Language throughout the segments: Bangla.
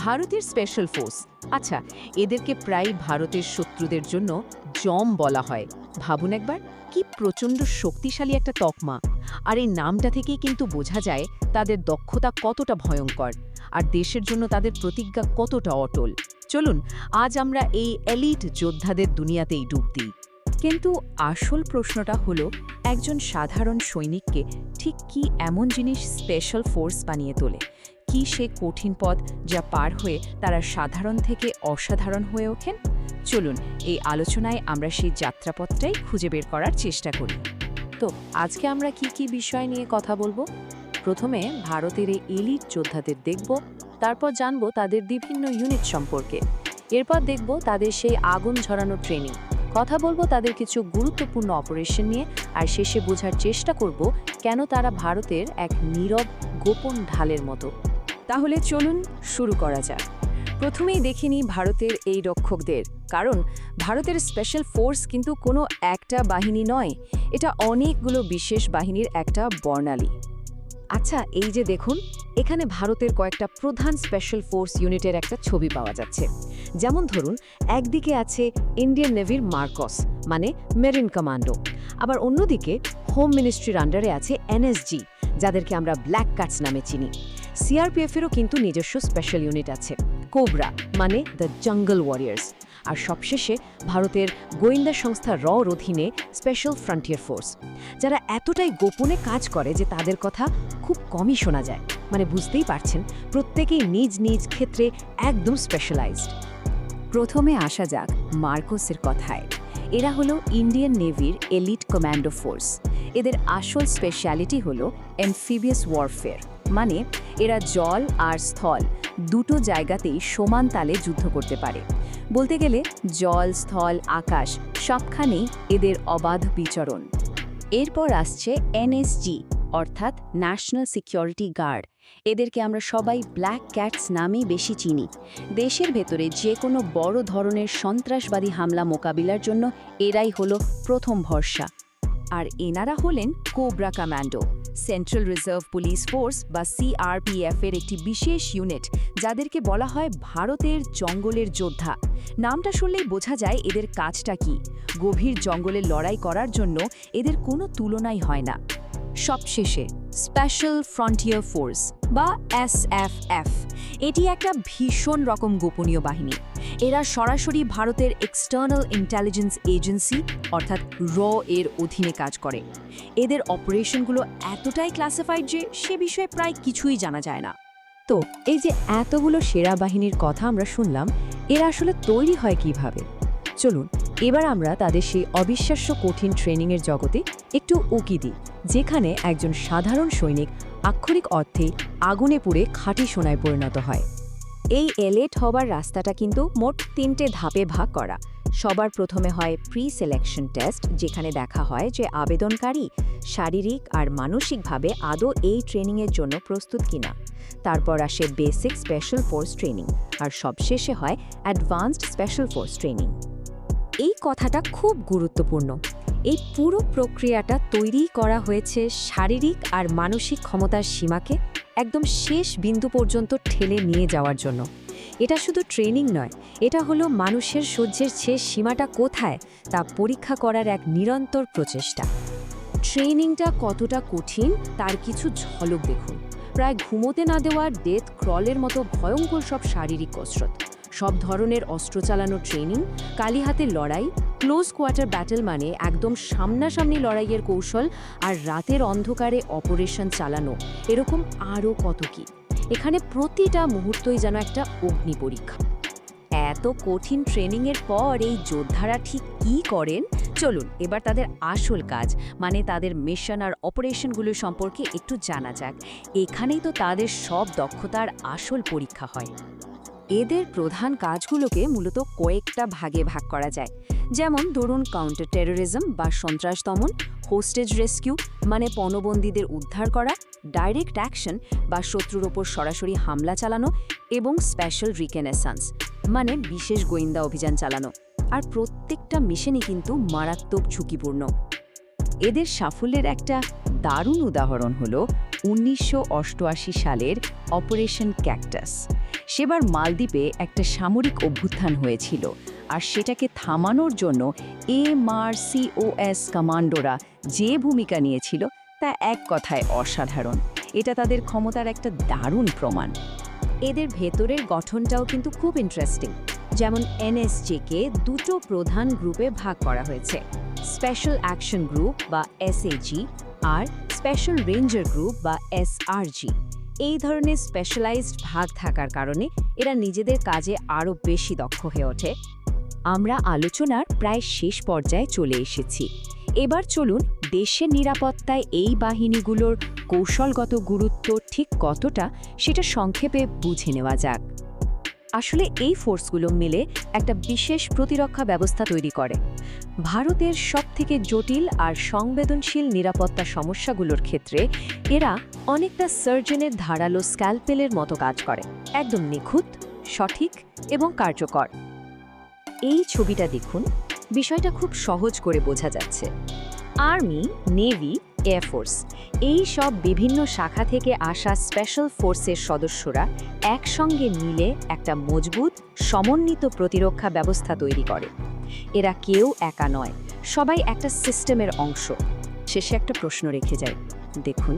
ভারতের স্পেশাল ফোর্স। আচ্ছা, এদেরকে প্রায় ভারতের শত্রুদের জন্য জম বলা হয়। ভাবুন একবার, কি প্রচণ্ড শক্তিশালী একটা তকমা। আর এই নামটা থেকেই কিন্তু বোঝা যায় তাদের দক্ষতা কতটা ভয়ঙ্কর, আর দেশের জন্য তাদের প্রতিজ্ঞা কতটা অটল। চলুন আজ আমরা এই এলিট যোদ্ধাদের দুনিয়াতেই ডুব দিই। কিন্তু আসল প্রশ্নটা হলো, একজন সাধারণ সৈনিককে ঠিক কি এমন জিনিস স্পেশাল ফোর্স বানিয়ে তোলে? কি সে কঠিন পথ যা পার হয়ে তারা সাধারণ থেকে অসাধারণ হয়ে ওঠেন? চলুন এই আলোচনায় আমরা সেই যাত্রাপথটাই খুঁজে বের করার চেষ্টা করি। তো আজকে আমরা কি কি বিষয় নিয়ে কথা বলবো? প্রথমে ভারতের এই এলিট যোদ্ধাদের দেখব, তারপর জানব তাদের বিভিন্ন ইউনিট সম্পর্কে। এরপর দেখব তাদের সেই আগুন ঝরানো ট্রেনিং, কথা বলবো তাদের কিছু গুরুত্বপূর্ণ অপারেশন নিয়ে, আর শেষে বোঝার চেষ্টা করব কেন তারা ভারতের এক নীরব গোপন ঢালের মতো। তাহলে চলুন শুরু করা যাক। প্রথমেই দেখে নিই ভারতের এই রক্ষকদের, কারণ ভারতের স্পেশাল ফোর্স কিন্তু কোনো একটা বাহিনী নয়, এটা অনেকগুলো বিশেষ বাহিনীর একটা বর্ণালী। আচ্ছা, এই যে দেখুন, এখানে ভারতের কয়েকটা প্রধান স্পেশাল ফোর্স ইউনিটের একটা ছবি পাওয়া যাচ্ছে। যেমন ধরুন, একদিকে আছে ইন্ডিয়ান নেভির মার্কস, মানে মেরিন কমান্ডো, আবার অন্যদিকে হোম মিনিস্ট্রির আন্ডারে আছে এনএসজি, যাদেরকে আমরা ব্ল্যাক ক্যাটস নামে চিনি। সিআরপিএফেরও কিন্তু নিজস্ব স্পেশাল ইউনিট আছে, কোবরা, মানে দ্য জঙ্গল ওয়ারিয়ার্স। আর সবশেষে ভারতের গোয়েন্দা সংস্থা রর অধীনে স্পেশাল ফ্রন্টিয়ার ফোর্স, যারা এতটাই গোপনে কাজ করে যে তাদের কথা খুব কমই শোনা যায়। মানে বুঝতেই পারছেন, প্রত্যেকেই নিজ নিজ ক্ষেত্রে একদম স্পেশালাইজড। প্রথমে আসা যাক মার্কোসের কথায়। এরা হলো ইন্ডিয়ান নেভির এলিট কমান্ডো ফোর্স। এদের আসল স্পেশালিটি হলো অ্যামফিবিয়াস ওয়ারফেয়ার, মানে এরা জল আর স্থল দুটো জায়গাতেই সমান তালে যুদ্ধ করতে পারে। বলতে গেলে জল, স্থল, আকাশ সবখানেই এদের অবাধ বিচরণ। এরপর আসছে এনএসজি, অর্থাৎ ন্যাশনাল সিকিউরিটি গার্ড। এদেরকে আমরা সবাই ব্ল্যাক ক্যাটস নামেই বেশি চিনি। দেশের ভেতরে যে কোনো বড় ধরনের সন্ত্রাসবাদী হামলা মোকাবিলার জন্য এরাই হলো প্রথম ভরসা। আর এনারা হলেন cobra commando, central reserve police force বা সিআরপিএফ এর একটি বিশেষ ইউনিট, যাদেরকে বলা হয় ভারতের জঙ্গলের যোদ্ধা। নামটা শুনলেই বোঝা যায় এদের কাজটা কি। গভীর জঙ্গলে লড়াই করার জন্য এদের কোনো তুলনাই হয় না। সবশেষে স্পেশাল ফ্রন্টিয়ার ফোর্স বা এসএফএফ, এটি একটা ভীষণ রকম গোপনীয় বাহিনী। এরা সরাসরি ভারতের এক্সটার্নাল ইন্টেলিজেন্স এজেন্সি অর্থাৎ র এর অধীনে কাজ করে। এদের অপারেশনগুলো এতটাই ক্লাসিফাইড যে সে বিষয়ে প্রায় কিছুই জানা যায় না। তো এই যে এতগুলো সেরা বাহিনীর কথা আমরা শুনলাম, এরা আসলে তৈরি হয় কিভাবে? চলুন এবার আমরা তাদের সেই অবিশ্বাস্য কঠিন ট্রেনিংয়ের জগতে একটু উকি দিই, যেখানে একজন সাধারণ সৈনিক আক্ষরিক অর্থে আগুনে পুড়ে খাঁটি সোনায় পরিণত হয়। এই এলিট হবার রাস্তাটা কিন্তু মোট 3টে ধাপে ভাগ করা। সবার প্রথমে হয় প্রি সিলেকশন টেস্ট, যেখানে দেখা হয় যে আবেদনকারী শারীরিক আর মানসিকভাবে আদৌ এই ট্রেনিংয়ের জন্য প্রস্তুত কিনা। তারপর আসে বেসিক স্পেশাল ফোর্স ট্রেনিং, আর সবশেষে হয় অ্যাডভান্সড স্পেশাল ফোর্স ট্রেনিং। এই কথাটা খুব গুরুত্বপূর্ণ। এই পুরো প্রক্রিয়াটা তৈরি করা হয়েছে শারীরিক আর মানসিক ক্ষমতার সীমাকে একদম শেষ বিন্দু পর্যন্ত ঠেলে নিয়ে যাওয়ার জন্য। এটা শুধু ট্রেনিং নয়, এটা হলো মানুষের সহ্যের শেষ সীমাটা কোথায় তা পরীক্ষা করার এক নিরন্তর প্রচেষ্টা। ট্রেনিংটা কতটা কঠিন তার কিছু ঝলক দেখুন। প্রায় ঘুমোতে না দেওয়া ডেথ ক্রলের মতো ভয়ঙ্কর সব শারীরিক কসরত, সব ধরনের অস্ত্র চালানো ট্রেনিং, কালি হাতে লড়াই, ক্লোজ কোয়ার্টার ব্যাটেল মানে একদম সামনাসামনি লড়াইয়ের কৌশল, আর রাতের অন্ধকারে অপারেশন চালানো, এরকম আরও কত কি। এখানে প্রতিটা মুহূর্তই যেন একটা অগ্নি পরীক্ষা। এত কঠিন ট্রেনিংয়ের পর এই যোদ্ধারা ঠিক কী করেন? চলুন এবার তাদের আসল কাজ, মানে তাদের মিশন আর অপারেশনগুলো সম্পর্কে একটু জানা যাক। এখানেই তো তাদের সব দক্ষতার আসল পরীক্ষা হয়। এদের প্রধান কাজগুলোকে মূলত কয়েকটা ভাগে ভাগ করা যায়। যেমন ধরুন, কাউন্টার টেরোরিজম বা সন্ত্রাস দমন, হোস্টেজ রেস্কিউ মানে পণবন্দীদের উদ্ধার করা, ডাইরেক্ট অ্যাকশন বা শত্রুর ওপর সরাসরি হামলা চালানো, এবং স্পেশাল রিকনেসান্স মানে বিশেষ গোয়েন্দা অভিযান চালানো। আর প্রত্যেকটা মিশনই কিন্তু মারাত্মক ঝুঁকিপূর্ণ। এদের সাফল্যের একটা দারুণ উদাহরণ হলো 1988 সালের অপারেশন ক্যাকটাস। সেবার মালদ্বীপে একটা সামরিক অভ্যুত্থান হয়েছিল, আর সেটাকে থামানোর জন্য MRCOS কমান্ডোরা যে ভূমিকা নিয়েছিল তা এক কথায় অসাধারণ। এটা তাদের ক্ষমতার একটা দারুণ প্রমাণ। এদের ভেতরের গঠনটাও কিন্তু খুব ইন্টারেস্টিং। যেমন NSG-কে দুটো প্রধান গ্রুপে ভাগ করা হয়েছে, স্পেশাল অ্যাকশন গ্রুপ বা SAG আর স্পেশাল রেঞ্জার গ্রুপ বা SRG। এই ধরনের স্পেশালাইজড ভাগ থাকার কারণে এরা নিজেদের কাজে আরও বেশি দক্ষ হয়ে ওঠে। আমরা আলোচনার প্রায় শেষ পর্যায়ে চলে এসেছি। এবার চলুন দেশের নিরাপত্তায় এই বাহিনীগুলোর কৌশলগত গুরুত্ব ঠিক কতটা সেটা সংক্ষেপে বুঝে নেওয়া যাক। আসলে এই ফোর্সগুলো মিলে একটা বিশেষ প্রতিরক্ষা ব্যবস্থা তৈরি করে। ভারতের সবথেকে জটিল আর সংবেদনশীল নিরাপত্তা সমস্যাগুলোর ক্ষেত্রে এরা অনেকটা সার্জনের ধারালো স্ক্যালপেলের মতো কাজ করে, একদম নিখুঁত, সঠিক এবং কার্যকর। এই ছবিটা দেখুন, বিষয়টা খুব সহজ করে বোঝা যাচ্ছে। আর্মি, নেভি, এয়ারফোর্স এই সব বিভিন্ন শাখা থেকে আসা স্পেশাল ফোর্সের সদস্যরা একসঙ্গে মিলে একটা মজবুত, সমন্বিত প্রতিরক্ষা ব্যবস্থা তৈরি করে। এরা কেউ একা নয়, সবাই একটা সিস্টেমের অংশ। শেষে একটা প্রশ্ন রেখে যায়, দেখুন,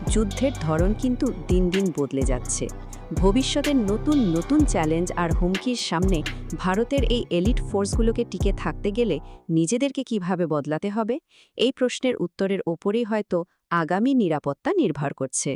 যুদ্ধের ধরন কিন্তু দিন দিন বদলে যাচ্ছে। ভবিষ্যতের নতুন নতুন চ্যালেঞ্জ আর হুমকির সামনে ভারতের এই এলিট ফোর্সগুলোকে টিকে থাকতে গেলে নিজেদেরকে কিভাবে বদলাতে হবে, এই প্রশ্নের উত্তরের ওপরেই হয়তো আগামী নিরাপত্তা নির্ভর করছে।